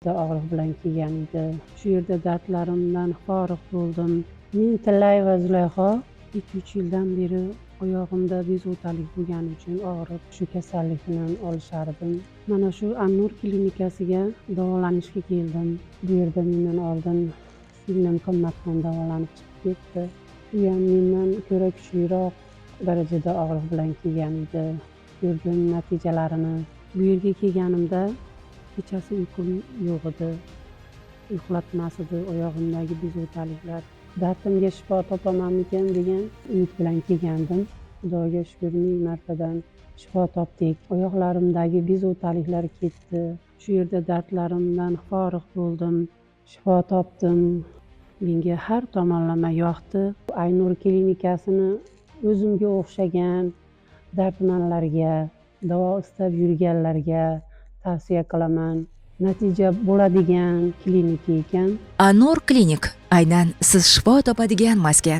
darajada og'riq bilan kelgan edi. Shu yerda dardlarimdan forig' bo'ldim. Men Tillay va Zulayho 2-3 yildan beri oyog'imda bezovtalik bo'lgani uchun og'riq, shu kasallik bilan olishardim. Mana shu An-Nur klinikasiga davolanishga keldim. Bu yerda mendan oldin singlim qimmatxon davolanib chiqib ketdi. U ham mendan ko'ra kuchliroq darajada og'riq bilan kelgan edi. Ko'rdim natijalarini. Bu yerga kelganimda kechasi uyqum yo'q edi. Uxlatmas edi oyog'imdagi bezovtaliklar. Dardimga shifo topamanmikan degan umid bilan kelgandim. Xudoga shukr, ming martadan shifo topdik. Oyoqlarimdagi bezovtaliklar ketdi. Shu yerda dardlarimdan forig' bo'ldim. Shifo topdim. Menga har tomonlama yoqdi. An-Nur klinikasini o'zimga o'xshagan dardmanlarga, davo istab yurganlarga tavsiya qilaman. Natija bo'ladigan klinika ekan. An-Nur klinik aynan siz shifo topadigan maskan.